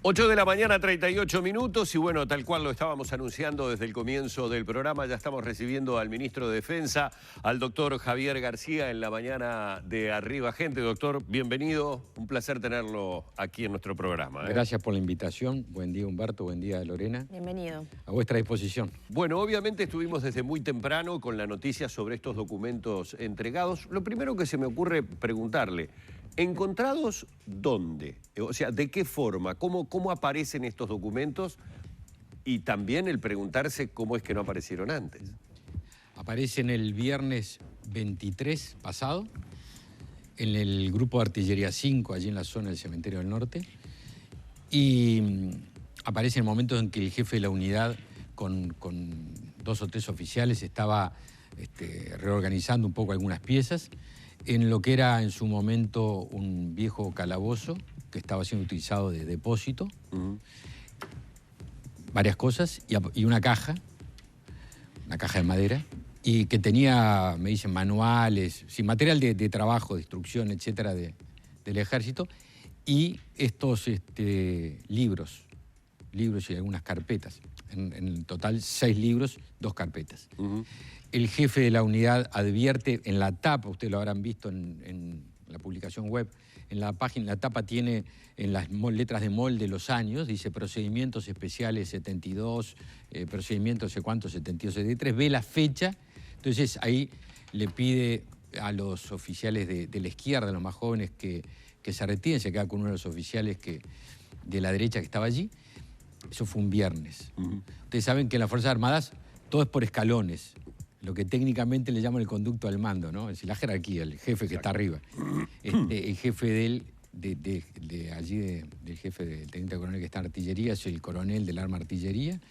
8 de la mañana, 38 minutos, y bueno, tal cual lo estábamos anunciando desde el comienzo del programa, ya estamos recibiendo al ministro de Defensa, al doctor Javier García, en la mañana de Arriba Gente. Doctor, bienvenido, un placer tenerlo aquí en nuestro programa. Gracias por la invitación, buen día Humberto, buen día Lorena. Bienvenido. A vuestra disposición. Bueno, obviamente estuvimos desde muy temprano con la noticia sobre estos documentos entregados. Lo primero que se me ocurre preguntarle, ¿encontrados dónde? O sea, ¿de qué forma? ¿Cómo aparecen estos documentos? Y también el preguntarse cómo es que no aparecieron antes. Aparecen el viernes 23 pasado en el grupo de artillería 5, allí en la zona del Cementerio del Norte. Y aparece en el momento en que el jefe de la unidad con 2 o 3 oficiales estaba reorganizando un poco algunas piezas en lo que era en su momento un viejo calabozo que estaba siendo utilizado de depósito, varias cosas, y una caja de madera, y que tenía, me dicen, manuales, material de trabajo, de instrucción, etcétera, del ejército, y estos libros y algunas carpetas. En total 6 libros, 2 carpetas. El jefe de la unidad advierte en la tapa, ustedes lo habrán visto en la publicación web, en la página, la tapa tiene en las letras de molde los años, dice procedimientos especiales 72, procedimientos sé cuánto, 72, 73, ve la fecha, entonces ahí le pide a los oficiales de la izquierda, los más jóvenes, que se retiren, se queda con uno de los oficiales de la derecha que estaba allí. Eso fue un viernes. Ustedes saben que en las Fuerzas Armadas todo es por escalones, lo que técnicamente le llaman el conducto al mando, ¿no? Es decir, la jerarquía, el jefe que está arriba. El jefe del jefe del teniente coronel que está en artillería es el coronel del arma artillería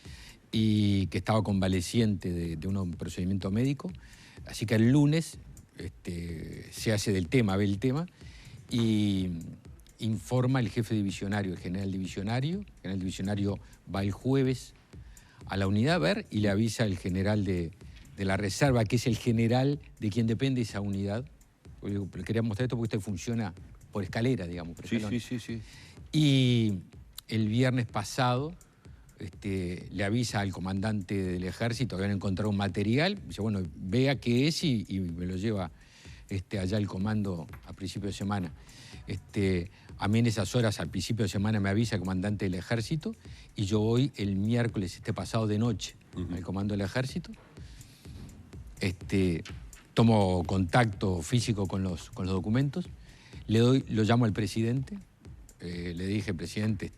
y que estaba convaleciente de un procedimiento médico. Así que el lunes se hace del tema, ve el tema y informa el jefe divisionario, el general divisionario. El general divisionario va el jueves a la unidad a ver y le avisa al general de la reserva, que es el general de quien depende esa unidad. Quería mostrar esto porque funciona por escalera, digamos. Por escalones. Sí. Y el viernes pasado le avisa al comandante del ejército que habían encontrado un material. Dice, bueno, vea qué es y me lo lleva allá el comando a principio de semana. A mí en esas horas, al principio de semana, me avisa el comandante del ejército y yo voy el miércoles pasado de noche al comando del ejército. Tomo contacto físico con los documentos, lo llamo al presidente, le dije, presidente,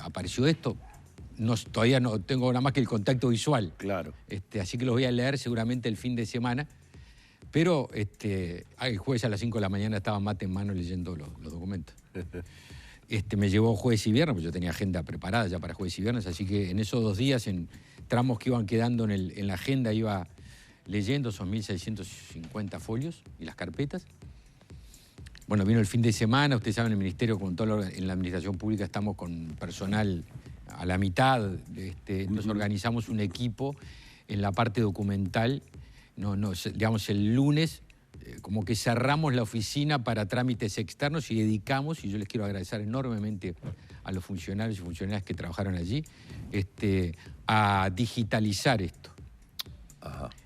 apareció esto, todavía no tengo nada más que el contacto visual. Claro. Así que lo voy a leer seguramente el fin de semana, pero el jueves a las 5 de la mañana estaba mate en mano leyendo los documentos. Me llevó jueves y viernes, pues yo tenía agenda preparada ya para jueves y viernes, así que en esos 2 días, en tramos que iban quedando en la agenda, iba leyendo esos 1.650 folios y las carpetas. Bueno, vino el fin de semana, ustedes saben, el ministerio, como todo en la administración pública, estamos con personal a la mitad. Entonces organizamos un equipo en la parte documental. Digamos, el lunes, como que cerramos la oficina para trámites externos y dedicamos, y yo les quiero agradecer enormemente a los funcionarios y funcionarias que trabajaron allí, a digitalizar esto.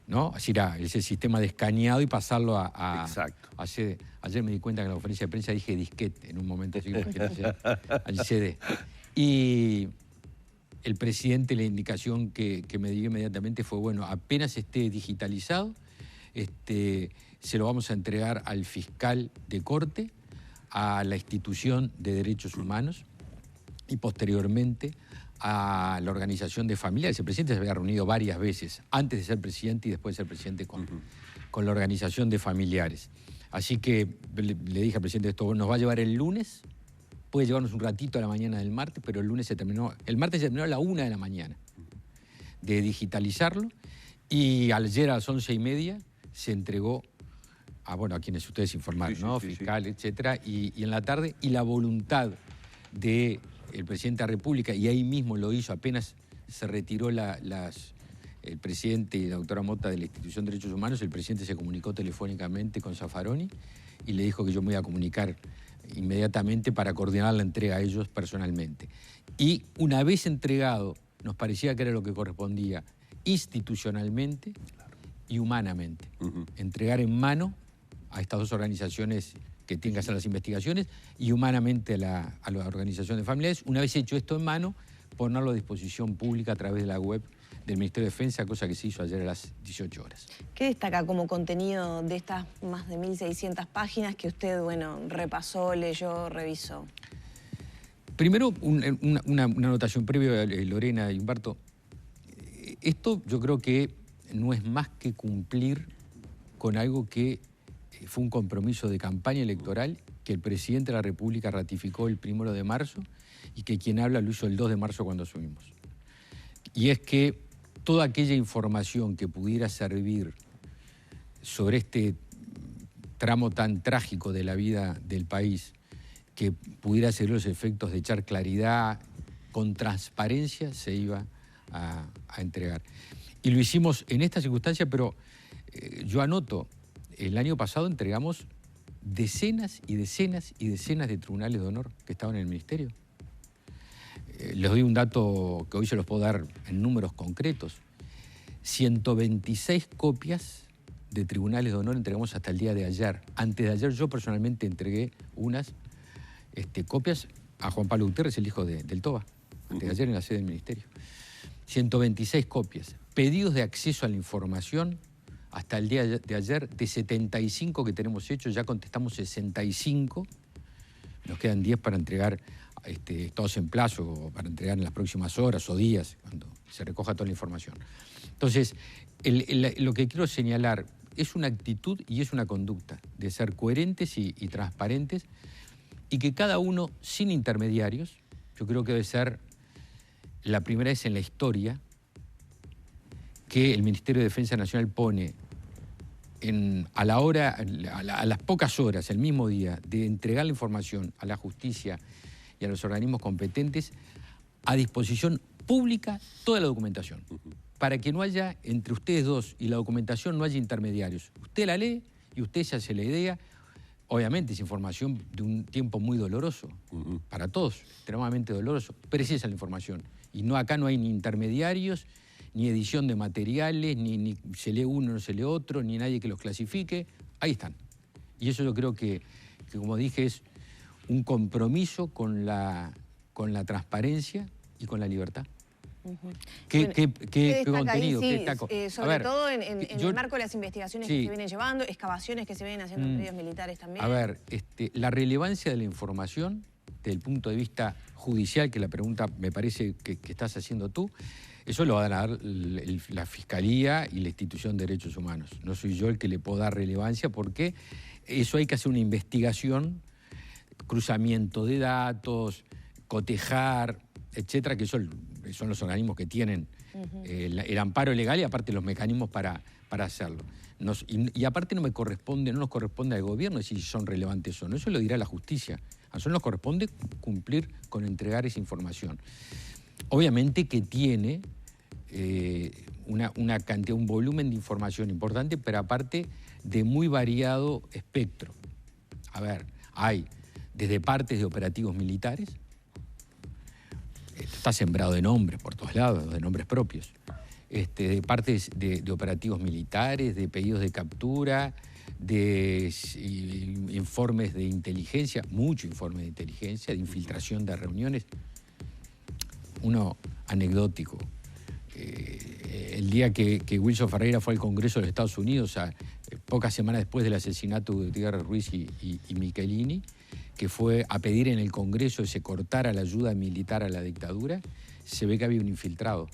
¿No? Así era ese sistema de escaneado y pasarlo a Exacto. Ayer me di cuenta que en la conferencia de prensa dije disquete en un momento, así al CD. Y el presidente, la indicación que me dio inmediatamente fue, bueno, apenas esté digitalizado, se lo vamos a entregar al fiscal de corte, a la institución de derechos humanos y posteriormente a la organización de familiares. El presidente se había reunido varias veces, antes de ser presidente y después de ser presidente con la organización de familiares. Así que le dije al presidente, esto nos va a llevar el lunes, puede llevarnos un ratito a la mañana del martes, pero el martes se terminó a la 1 de la mañana de digitalizarlo y ayer a las 11:30 se entregó a quienes ustedes informaron, ¿no? Fiscal, etcétera, y en la tarde, y la voluntad del presidente de la República, y ahí mismo lo hizo, apenas se retiró el presidente y la doctora Mota de la Institución de Derechos Humanos, el presidente se comunicó telefónicamente con Zaffaroni y le dijo que yo me iba a comunicar inmediatamente para coordinar la entrega a ellos personalmente. Y una vez entregado, nos parecía que era lo que correspondía institucionalmente y humanamente. Entregar en mano a estas dos organizaciones que tienen que hacer las investigaciones y humanamente a la organización de familiares. Una vez hecho esto en mano, ponerlo a disposición pública a través de la web del Ministerio de Defensa, cosa que se hizo ayer a las 18 horas. ¿Qué destaca como contenido de estas más de 1.600 páginas que usted, bueno, repasó, leyó, revisó? Primero, una anotación previa, Lorena y Humberto. Esto yo creo que no es más que cumplir con algo que fue un compromiso de campaña electoral que el presidente de la República ratificó el 1 de marzo y que quien habla lo hizo el 2 de marzo cuando asumimos. Y es que toda aquella información que pudiera servir sobre este tramo tan trágico de la vida del país, que pudiera ser los efectos de echar claridad, con transparencia, se iba a entregar. Y lo hicimos en esta circunstancia, pero yo anoto, el año pasado entregamos decenas y decenas y decenas de tribunales de honor que estaban en el Ministerio. Les doy un dato que hoy se los puedo dar en números concretos. 126 copias de tribunales de honor entregamos hasta el día de ayer. Antes de ayer yo personalmente entregué unas copias a Juan Pablo Gutiérrez, el hijo del Toba, antes de ayer en la sede del Ministerio. 126 copias. Pedidos de acceso a la información hasta el día de ayer, de 75 que tenemos hechos, ya contestamos 65. Nos quedan 10 para entregar, todos en plazo, o para entregar en las próximas horas o días, cuando se recoja toda la información. Entonces, lo que quiero señalar es una actitud y es una conducta de ser coherentes y transparentes, y que cada uno, sin intermediarios, yo creo que debe ser la primera vez en la historia que el Ministerio de Defensa Nacional pone a las pocas horas, el mismo día, de entregar la información a la justicia y a los organismos competentes, a disposición pública toda la documentación, para que no haya, entre ustedes dos y la documentación, no haya intermediarios. Usted la lee y usted se hace la idea. Obviamente es información de un tiempo muy doloroso, para todos, extremadamente doloroso, pero esa es la información. Y acá no hay ni intermediarios, ni edición de materiales, ni se lee uno, no se lee otro, ni nadie que los clasifique. Ahí están. Y eso yo creo que como dije, es un compromiso con la transparencia y con la libertad. ¿Qué contenido? Ahí, ¿Qué sobre todo en el marco de las investigaciones que se vienen llevando, excavaciones que se vienen haciendo en predios militares también. A ver, la relevancia de la información, desde el punto de vista judicial, que la pregunta me parece que estás haciendo tú, eso lo va a dar la Fiscalía y la Institución de Derechos Humanos. No soy yo el que le puedo dar relevancia, porque eso hay que hacer una investigación, cruzamiento de datos, cotejar, etcétera, que son los organismos que tienen el amparo legal y aparte los mecanismos para hacerlo. Y aparte no nos corresponde al gobierno decir si son relevantes o no, eso lo dirá la justicia. A nosotros nos corresponde cumplir con entregar esa información. Obviamente que tiene una cantidad, un volumen de información importante, pero aparte de muy variado espectro. A ver, hay desde partes de operativos militares. Esto está sembrado de nombres por todos lados, de nombres propios. De partes de operativos militares, de pedidos de captura, de informes de inteligencia, mucho informe de inteligencia, de infiltración de reuniones. Uno anecdótico. El día que Wilson Ferreira fue al Congreso de los Estados Unidos, pocas semanas después del asesinato de Gutiérrez Ruiz y Michelini, que fue a pedir en el Congreso que se cortara la ayuda militar a la dictadura, se ve que había un infiltrado,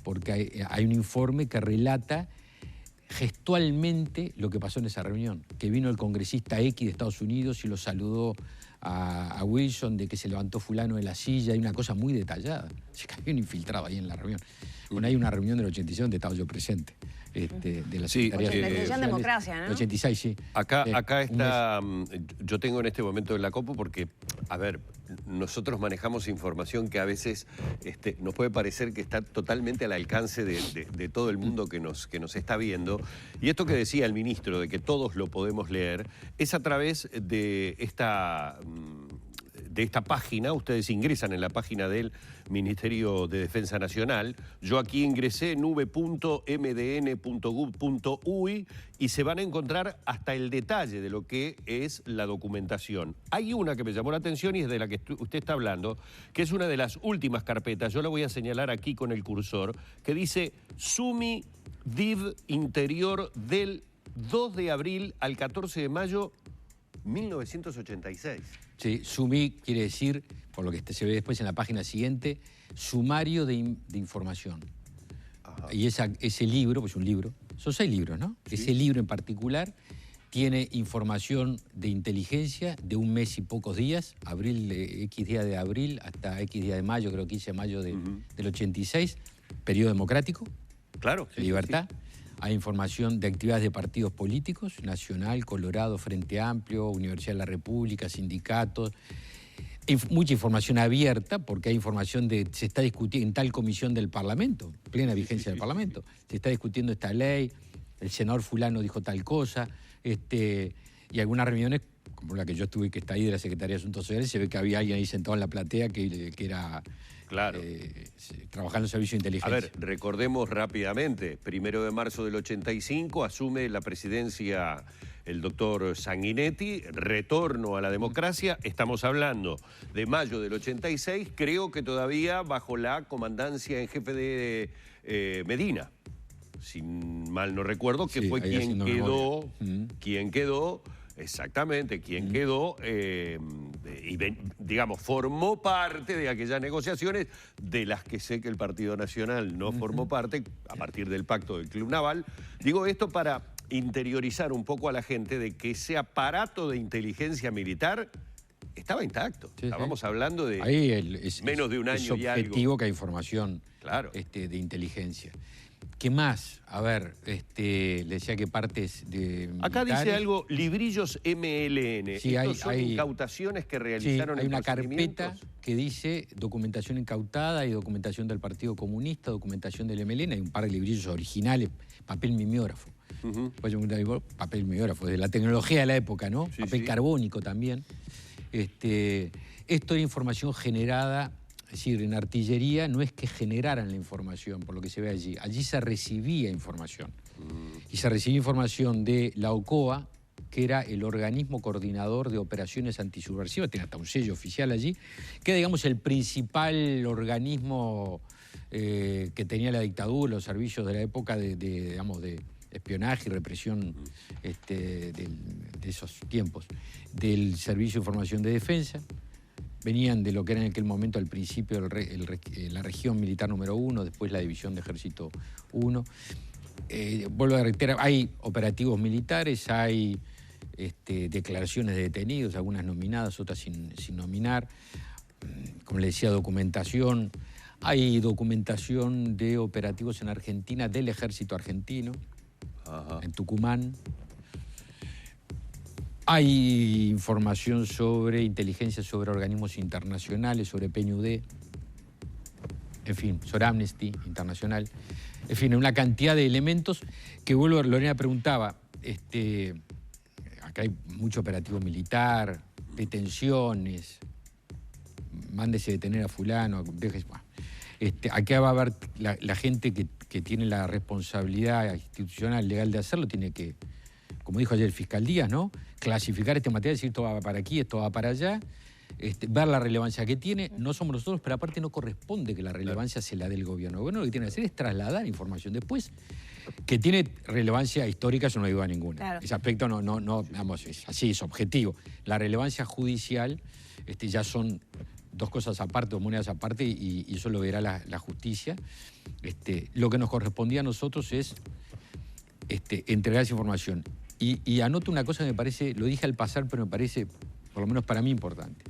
porque hay un informe que relata gestualmente lo que pasó en esa reunión, que vino el congresista X de Estados Unidos y lo saludó a Wilson, de que se levantó fulano de la silla, hay una cosa muy detallada. Se había un infiltrado ahí en la reunión. Bueno, hay una reunión del 86 donde estaba yo presente, de la Secretaría de 86 en democracia, ¿no? El 86, sí. Acá está, yo tengo en este momento de la Copo porque, a ver, nosotros manejamos información que a veces nos puede parecer que está totalmente al alcance de todo el mundo que nos está viendo. Y esto que decía el ministro, de que todos lo podemos leer, es a través de esta de esta página, ustedes ingresan en la página del Ministerio de Defensa Nacional. Yo aquí ingresé nube.mdn.gov.uy y se van a encontrar hasta el detalle de lo que es la documentación. Hay una que me llamó la atención y es de la que usted está hablando, que es una de las últimas carpetas, yo la voy a señalar aquí con el cursor, que dice Sumi Div Interior del 2 de abril al 14 de mayo 1986. Sí, SUMI quiere decir, por lo que se ve después en la página siguiente, sumario de información. Ajá. Y ese libro, pues un libro, son 6 libros, ¿no? Sí. Ese libro en particular tiene información de inteligencia de un mes y pocos días, X día de abril hasta X día de mayo, creo 15 de mayo del 86, periodo democrático, claro, sí, libertad. Sí. Hay información de actividades de partidos políticos, Nacional, Colorado, Frente Amplio, Universidad de la República, sindicatos. Mucha información abierta, porque hay información se está discutiendo en tal comisión del Parlamento, plena vigencia del Parlamento. Se está discutiendo esta ley, el senador fulano dijo tal cosa, y algunas reuniones, como la que yo estuve, que está ahí de la Secretaría de Asuntos Sociales, se ve que había alguien ahí sentado en la platea que era... Claro. Trabajando en servicio de inteligencia. A ver, recordemos rápidamente, 1 de marzo del 85 asume la presidencia el doctor Sanguinetti, retorno a la democracia, estamos hablando de mayo del 86, creo que todavía bajo la comandancia en jefe de Medina, si mal no recuerdo, que sí, fue quien quedó. Exactamente, quien quedó y, digamos, formó parte de aquellas negociaciones de las que sé que el Partido Nacional no formó parte a partir del pacto del Club Naval. Digo esto para interiorizar un poco a la gente de que ese aparato de inteligencia militar estaba intacto. Sí, estábamos hablando de menos de un año y algo. Es objetivo que hay información, claro, de inteligencia. ¿Qué más? A ver, le decía que partes de acá militares. Dice algo, librillos MLN. Sí, ¿Estos son incautaciones que realizaron? Sí, hay una carpeta que dice documentación incautada y documentación del Partido Comunista, documentación del MLN. Hay un par de librillos originales, papel mimeógrafo. Papel mimeógrafo, de la tecnología de la época, ¿no? Sí, papel carbónico también. Esto es información generada. Es decir, en artillería no es que generaran la información, por lo que se ve allí. Allí se recibía información. Y se recibía información de la OCOA, que era el organismo coordinador de operaciones antisubversivas, tiene hasta un sello oficial allí, que digamos el principal organismo que tenía la dictadura, los servicios de la época de espionaje y represión de esos tiempos, del Servicio de Información de Defensa. Venían de lo que era en aquel momento al principio la región militar número 1, después la división de ejército 1. Vuelvo a reiterar, hay operativos militares, hay declaraciones de detenidos, algunas nominadas, otras sin nominar. Como le decía, documentación. Hay documentación de operativos en Argentina del ejército argentino, en Tucumán. Hay información sobre inteligencia sobre organismos internacionales, sobre PNUD, en fin, sobre Amnesty Internacional. En fin, una cantidad de elementos que, vuelvo, Lorena preguntaba, acá hay mucho operativo militar, detenciones, mándese detener a fulano, acá va a haber la gente que tiene la responsabilidad institucional, legal de hacerlo, tiene que, como dijo ayer el fiscal Díaz, ¿no?, clasificar este material, decir esto va para aquí, esto va para allá, ver la relevancia que tiene. No somos nosotros, pero aparte no corresponde que la relevancia se la dé el gobierno. El gobierno lo que tiene que hacer es trasladar información. Después, que tiene relevancia histórica, yo no digo a ninguna. Claro. Ese aspecto no, vamos, es así, es objetivo. La relevancia judicial ya son dos cosas aparte, dos monedas aparte, y eso lo verá la justicia. Lo que nos correspondía a nosotros es entregar esa información. Y anoto una cosa que me parece, lo dije al pasar, pero me parece, por lo menos para mí, importante.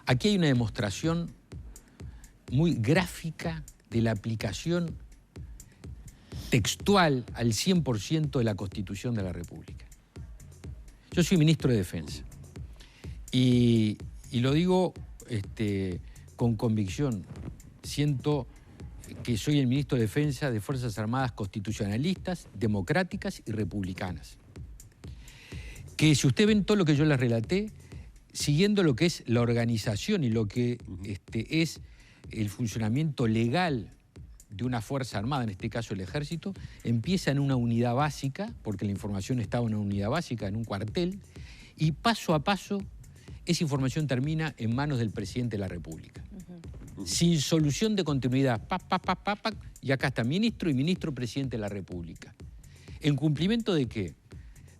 Aquí hay una demostración muy gráfica de la aplicación textual al 100% de la Constitución de la República. Yo soy ministro de Defensa y lo digo con convicción. Siento que soy el ministro de Defensa de Fuerzas Armadas constitucionalistas, democráticas y republicanas. Que si usted ven todo lo que yo les relaté, siguiendo lo que es la organización y lo que es el funcionamiento legal de una fuerza armada, en este caso el ejército, empieza en una unidad básica, porque la información estaba en una unidad básica, en un cuartel, y paso a paso esa información termina en manos del presidente de la República. Sin solución de continuidad, y acá está ministro y ministro presidente de la República. ¿En cumplimiento de qué?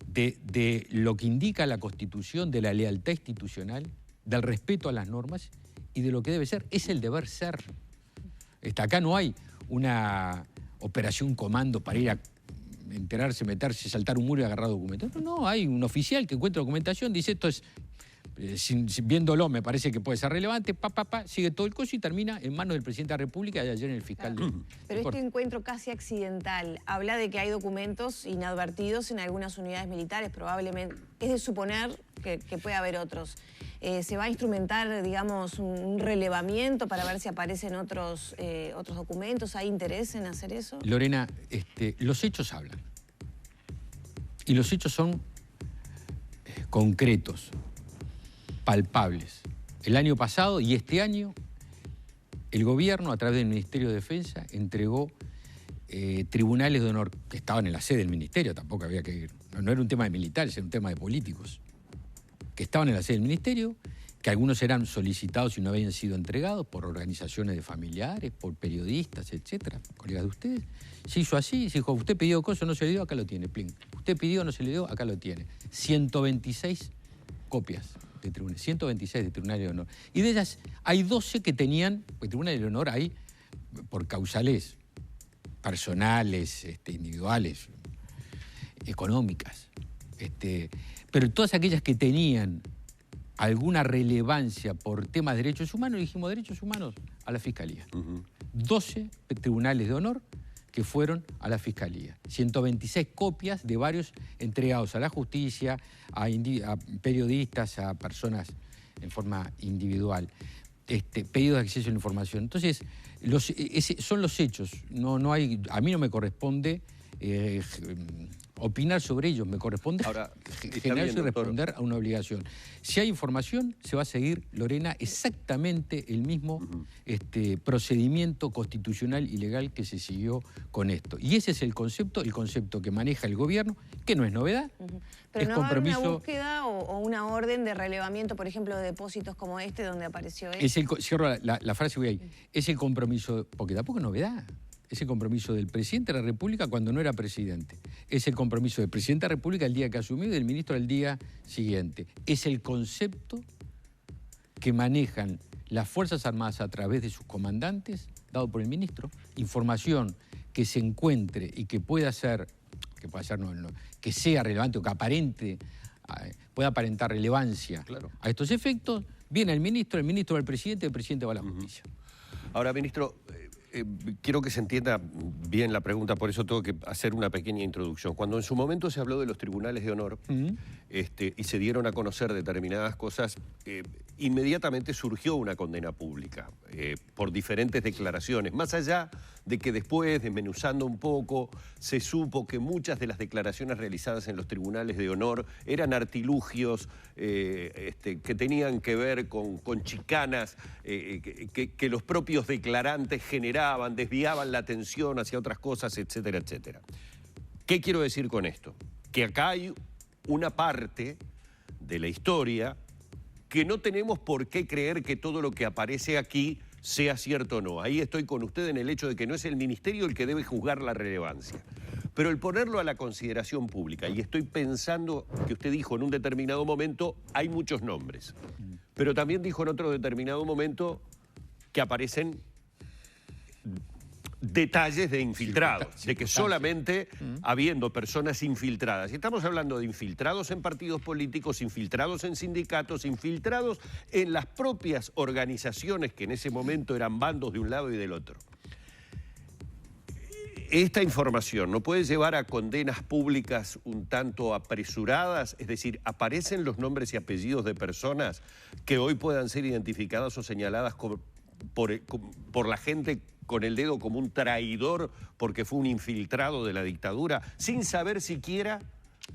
De lo que indica la Constitución, de la lealtad institucional, del respeto a las normas y de lo que debe ser. Es el deber ser. Acá no hay una operación comando para ir a enterarse, meterse, saltar un muro y agarrar documentos. No, hay un oficial que encuentra documentación, dice esto es, viéndolo me parece que puede ser relevante, sigue todo el coso y termina en manos del presidente de la República y ayer en el fiscal. Claro. Pero este encuentro casi accidental habla de que hay documentos inadvertidos en algunas unidades militares, probablemente. Es de suponer que puede haber otros. ¿Se va a instrumentar, digamos, un relevamiento para ver si aparecen otros documentos? ¿Hay interés en hacer eso? Lorena, los hechos hablan. Y los hechos son concretos, palpables. El año pasado y este año, el gobierno, a través del Ministerio de Defensa, entregó tribunales de honor que estaban en la sede del ministerio, tampoco había que ir. No era un tema de militares, era un tema de políticos, que estaban en la sede del ministerio, que algunos eran solicitados y no habían sido entregados por organizaciones de familiares, por periodistas, etcétera, colegas de ustedes. Se hizo así, se dijo, usted pidió cosas, no se le dio, acá lo tiene, plin. Usted pidió, no se le dio, acá lo tiene. 126 copias de tribunales, 126 de tribunales de honor. Y de ellas hay 12 que tenían, pues tribunales de honor hay por causales personales, individuales, económicas. Pero todas aquellas que tenían alguna relevancia por temas de derechos humanos, dijimos derechos humanos a la Fiscalía. 12 tribunales de honor que fueron a la Fiscalía. 126 copias de varios entregados a la justicia, a periodistas, a personas en forma individual. Pedidos de acceso a la información. Entonces, son los hechos. No hay, a mí no me corresponde opinar sobre ellos, me corresponde generarse y responder a una obligación. Si hay información, se va a seguir, Lorena, exactamente el mismo procedimiento constitucional y legal que se siguió con esto. Y ese es el concepto que maneja el gobierno, que no es novedad. Pero es no compromiso. va a haber una búsqueda o una orden de relevamiento, por ejemplo, de depósitos como este, donde apareció esto. Cierro la frase, voy ahí. Es el compromiso, porque tampoco es novedad. Es el compromiso del presidente de la República cuando no era presidente. Es el compromiso del presidente de la República el día que asumió y del ministro el día siguiente. Es el concepto que manejan las Fuerzas Armadas a través de sus comandantes, dado por el ministro. Información que se encuentre y que pueda ser, que sea relevante o que pueda aparentar relevancia a estos efectos, viene el ministro va al presidente, el presidente va a la justicia. Ahora, ministro, quiero que se entienda bien la pregunta, por eso tengo que hacer una pequeña introducción. Cuando en su momento se habló de los tribunales de honor y se dieron a conocer determinadas cosas, inmediatamente surgió una condena pública por diferentes declaraciones. Más allá de que después, desmenuzando un poco, se supo que muchas de las declaraciones realizadas en los tribunales de honor eran artilugios que tenían que ver con chicanas que los propios declarantes generaban, desviaban la atención hacia otras cosas, etcétera, etcétera. ¿Qué quiero decir con esto? Que acá hay una parte de la historia que no tenemos por qué creer que todo lo que aparece aquí sea cierto o no. Ahí estoy con usted en el hecho de que no es el ministerio el que debe juzgar la relevancia. Pero el ponerlo a la consideración pública, y estoy pensando que usted dijo en un determinado momento, hay muchos nombres. Pero también dijo en otro determinado momento que aparecen detalles de infiltrados, de que solamente habiendo personas infiltradas. Y estamos hablando de infiltrados en partidos políticos, infiltrados en sindicatos, infiltrados en las propias organizaciones que en ese momento eran bandos de un lado y del otro. Esta información no puede llevar a condenas públicas un tanto apresuradas, es decir, aparecen los nombres y apellidos de personas que hoy puedan ser identificadas o señaladas por la gente con el dedo como un traidor porque fue un infiltrado de la dictadura, sin saber siquiera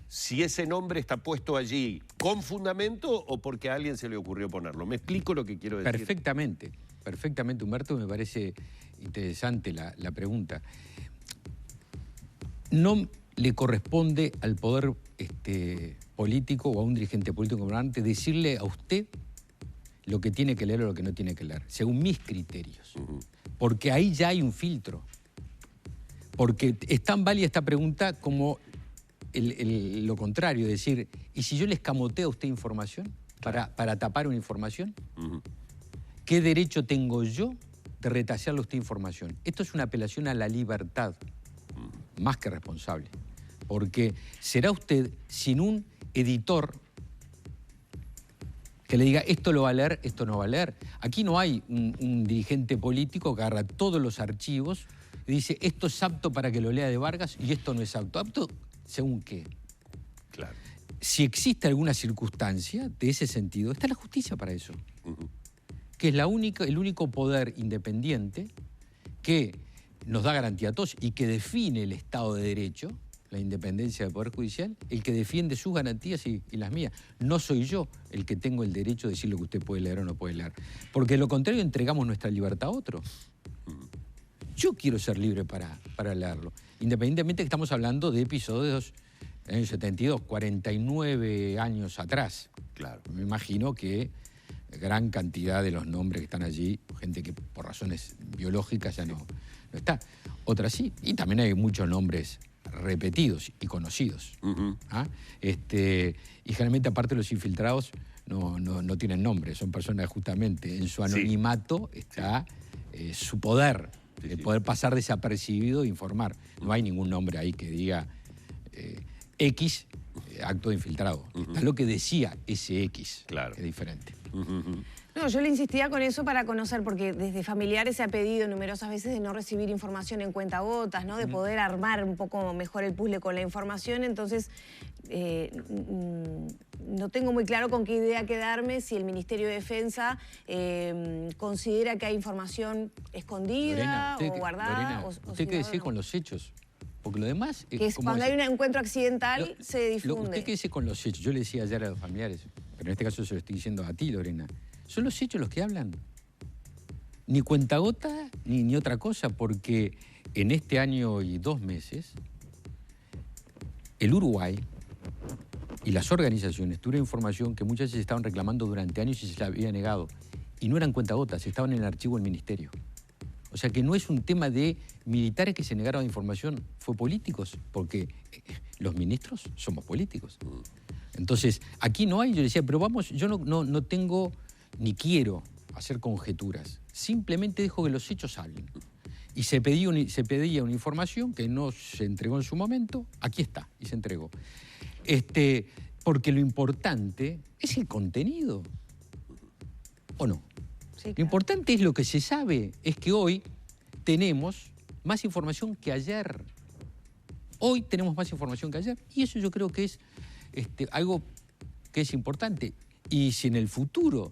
si ese nombre está puesto allí con fundamento o porque a alguien se le ocurrió ponerlo. ¿Me explico lo que quiero decir? Perfectamente, perfectamente, Humberto, me parece interesante la pregunta. No le corresponde al poder político o a un dirigente político gobernante decirle a usted lo que tiene que leer o lo que no tiene que leer, según mis criterios. Porque ahí ya hay un filtro. Porque es tan válida esta pregunta como lo contrario, es decir, ¿y si yo le escamoteo a usted información para tapar una información? ¿Qué derecho tengo yo de retasearle a usted información? Esto es una apelación a la libertad, más que responsable. Porque será usted sin un editor que le diga esto lo va a leer, esto no va a leer. Aquí no hay un dirigente político que agarra todos los archivos y dice esto es apto para que lo lea de Vargas y esto no es apto. ¿Apto según qué? Claro. Si existe alguna circunstancia de ese sentido, está la justicia para eso. Que es el único poder independiente que nos da garantía a todos y que define el Estado de Derecho, la independencia del Poder Judicial, el que defiende sus garantías y las mías. No soy yo el que tengo el derecho de decir lo que usted puede leer o no puede leer. Porque de lo contrario entregamos nuestra libertad a otro. Yo quiero ser libre para leerlo. Independientemente que estamos hablando de episodios en el 72, 49 años atrás. Claro. Me imagino que gran cantidad de los nombres que están allí, gente que por razones biológicas ya no está. Otras sí. Y también hay muchos nombres repetidos y conocidos. Y generalmente, aparte, los infiltrados no tienen nombre, son personas justamente, en su anonimato está su poder, el poder pasar desapercibido e informar. No hay ningún nombre ahí que diga X, acto de infiltrado. Está lo que decía ese X, claro, que es diferente. No, yo le insistía con eso para conocer, porque desde familiares se ha pedido numerosas veces de no recibir información en cuentagotas, ¿no? De poder armar un poco mejor el puzzle con la información. Entonces, no tengo muy claro con qué idea quedarme, si el Ministerio de Defensa considera que hay información escondida o guardada. Lorena, ¿usted qué decir con los hechos? Porque lo demás... Que es cuando hay un encuentro accidental, se difunde. ¿Usted qué dice con los hechos? Yo le decía ayer a los familiares, pero en este caso se lo estoy diciendo a ti, Lorena. Son los hechos los que hablan. Ni cuentagota ni otra cosa, porque en este año y 2 meses, el Uruguay y las organizaciones tuvieron información que muchas veces estaban reclamando durante años y se la había negado. Y no eran cuentagotas, estaban en el archivo del ministerio. O sea que no es un tema de militares que se negaron información, fue políticos, porque los ministros somos políticos. Entonces, aquí no hay, yo decía, pero vamos, yo no tengo ni quiero hacer conjeturas, simplemente dejo que los hechos hablen. Y se pedía una información que no se entregó en su momento, aquí está, y se entregó. Porque lo importante es el contenido, ¿o no? Sí, claro. Lo importante es lo que se sabe, es que hoy tenemos más información que ayer. Hoy tenemos más información que ayer, y eso yo creo que es algo que es importante. Y si en el futuro,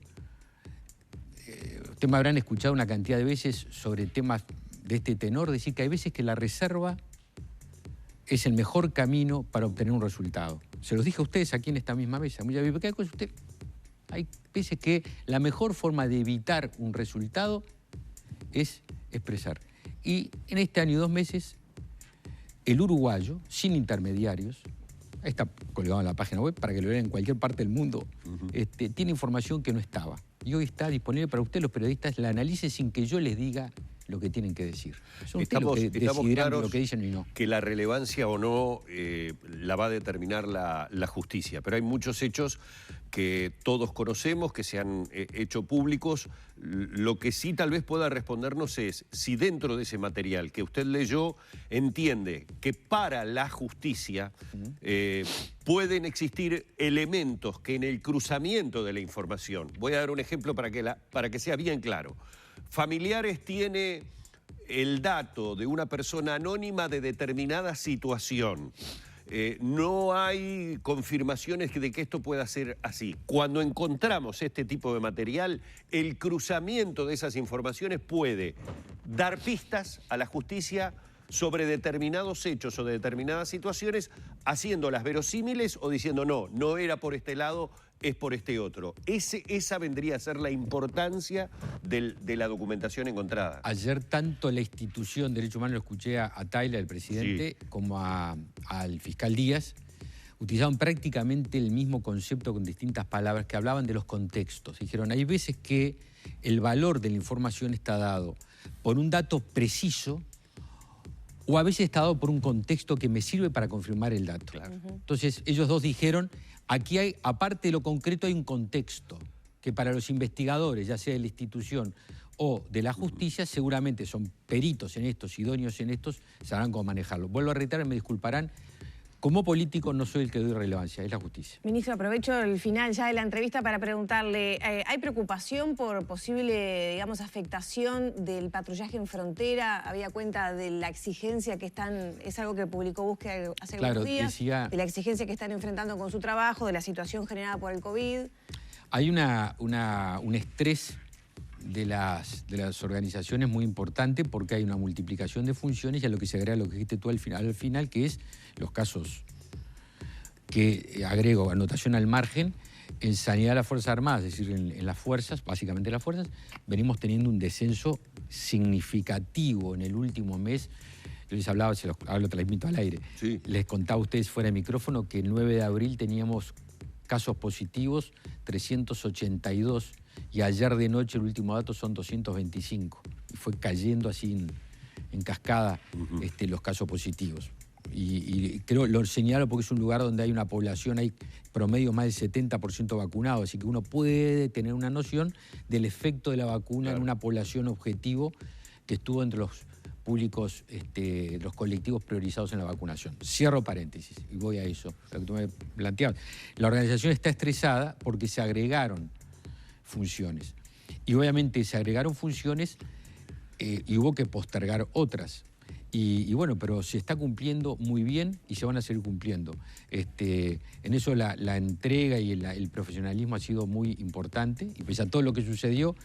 ustedes me habrán escuchado una cantidad de veces sobre temas de este tenor, decir que hay veces que la reserva es el mejor camino para obtener un resultado. Se los dije a ustedes aquí en esta misma mesa. Hay veces que la mejor forma de evitar un resultado es expresar. Y en este año y 2 meses, el uruguayo, sin intermediarios, ahí está colgado en la página web para que lo vean en cualquier parte del mundo, tiene información que no estaba. Y hoy está disponible para ustedes, los periodistas, la analicen sin que yo les diga lo que tienen que decir. Son ustedes los que decidirán lo que dicen y no. Que la relevancia o no la va a determinar la justicia, pero hay muchos hechos que todos conocemos, que se han hecho públicos. Lo que sí tal vez pueda respondernos es si dentro de ese material que usted leyó entiende que para la justicia pueden existir elementos que en el cruzamiento de la información, voy a dar un ejemplo para que sea bien claro. Familiares tiene el dato de una persona anónima de determinada situación. No hay confirmaciones de que esto pueda ser así. Cuando encontramos este tipo de material, el cruzamiento de esas informaciones puede dar pistas a la justicia sobre determinados hechos o de determinadas situaciones, haciéndolas verosímiles o diciendo no era por este lado, es por este otro. Esa vendría a ser la importancia de la documentación encontrada. Ayer tanto la institución de Derechos Humanos, lo escuché a Tyler, el presidente, sí, como al fiscal Díaz, utilizaron prácticamente el mismo concepto con distintas palabras que hablaban de los contextos. Dijeron, hay veces que el valor de la información está dado por un dato preciso o a veces está dado por un contexto que me sirve para confirmar el dato. Claro. Entonces ellos dos dijeron, aquí hay, aparte de lo concreto, hay un contexto que para los investigadores, ya sea de la institución o de la justicia, seguramente son peritos en estos, idóneos en estos, sabrán cómo manejarlo. Vuelvo a reiterar, me disculparán, como político no soy el que doy relevancia, es la justicia. Ministro, aprovecho el final ya de la entrevista para preguntarle, ¿hay preocupación por posible, digamos, afectación del patrullaje en frontera? Había cuenta de la exigencia que están, es algo que publicó Búsqueda hace algunos días, de la exigencia que están enfrentando con su trabajo, de la situación generada por el COVID. Hay un estrés de las organizaciones muy importante porque hay una multiplicación de funciones y a lo que se agrega lo que dijiste tú al final, que es los casos que agrego, anotación al margen, en sanidad de las Fuerzas Armadas, es decir, en las fuerzas, básicamente las fuerzas, venimos teniendo un descenso significativo en el último mes. Yo les hablaba, se los hablo, transmito al aire. Sí. Les contaba a ustedes fuera de micrófono que el 9 de abril teníamos casos positivos 382 y ayer de noche el último dato son 225. Y fue cayendo así en cascada los casos positivos. Y creo, lo señalo porque es un lugar donde hay una población, hay promedio más del 70% vacunado, así que uno puede tener una noción del efecto de la vacuna en una población objetivo que estuvo entre los públicos, los colectivos priorizados en la vacunación. Cierro paréntesis y voy a eso, lo que tú me planteabas. La organización está estresada porque se agregaron funciones. Y obviamente se agregaron funciones y hubo que postergar otras. Y bueno, pero se está cumpliendo muy bien y se van a seguir cumpliendo. En eso la entrega y el profesionalismo ha sido muy importante. Y pese a todo lo que sucedió,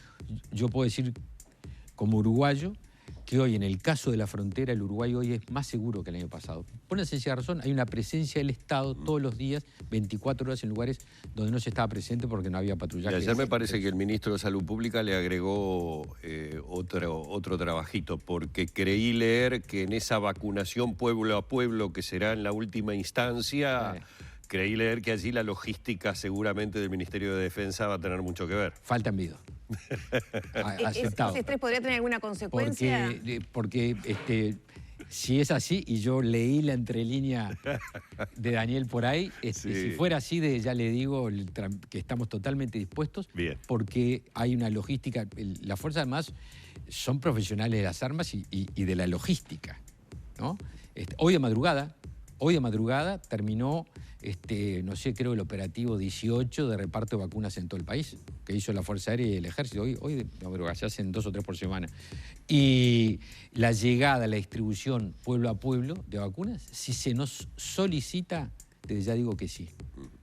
yo puedo decir como uruguayo que hoy, en el caso de la frontera, el Uruguay hoy es más seguro que el año pasado. Por una sencilla razón, hay una presencia del Estado todos los días, 24 horas en lugares donde no se estaba presente porque no había patrullaje. Y ayer me parece que el ministro de Salud Pública le agregó otro trabajito, porque creí leer que en esa vacunación pueblo a pueblo, que será en la última instancia, creí leer que allí la logística seguramente del Ministerio de Defensa va a tener mucho que ver. Falta envido. Aceptado. ¿Ese estrés podría tener alguna consecuencia? Porque si es así, y yo leí la entrelínea de Daniel por ahí, si fuera así, ya le digo que estamos totalmente dispuestos, porque hay una logística. Las Fuerzas Armadas son profesionales de las armas y de la logística, ¿no? Hoy de madrugada terminó, no sé, creo el operativo 18 de reparto de vacunas en todo el país, que hizo la Fuerza Aérea y el Ejército. Hoy de madrugada, se hacen 2 o 3 por semana. Y la llegada, la distribución pueblo a pueblo de vacunas, si se nos solicita, desde ya digo que sí.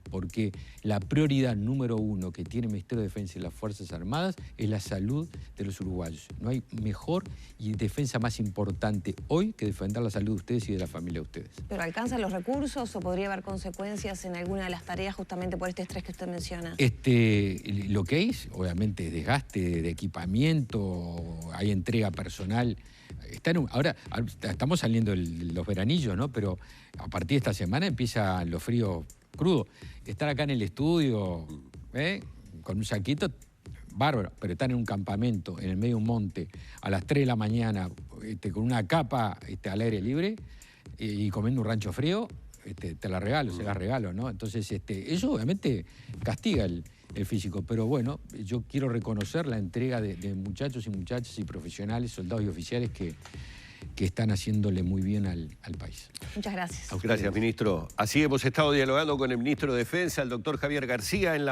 Porque la prioridad número 1 que tiene el Ministerio de Defensa y las Fuerzas Armadas es la salud de los uruguayos. No hay mejor y defensa más importante hoy que defender la salud de ustedes y de la familia de ustedes. ¿Pero alcanzan los recursos o podría haber consecuencias en alguna de las tareas justamente por este estrés que usted menciona? Lo que hay, obviamente, es desgaste de equipamiento, hay entrega personal. Ahora estamos saliendo los veranillos, ¿no? Pero a partir de esta semana empiezan los fríos crudos. Estar acá en el estudio, con un saquito, bárbaro, pero estar en un campamento, en el medio de un monte, a las 3 de la mañana, con una capa al aire libre y comiendo un rancho frío, te la regalo, se la regalo, ¿no? Entonces, eso obviamente castiga el físico, pero bueno, yo quiero reconocer la entrega de muchachos y muchachas y profesionales, soldados y oficiales que están haciéndole muy bien al país. Muchas gracias. Gracias, ministro. Así hemos estado dialogando con el ministro de Defensa, el doctor Javier García, en la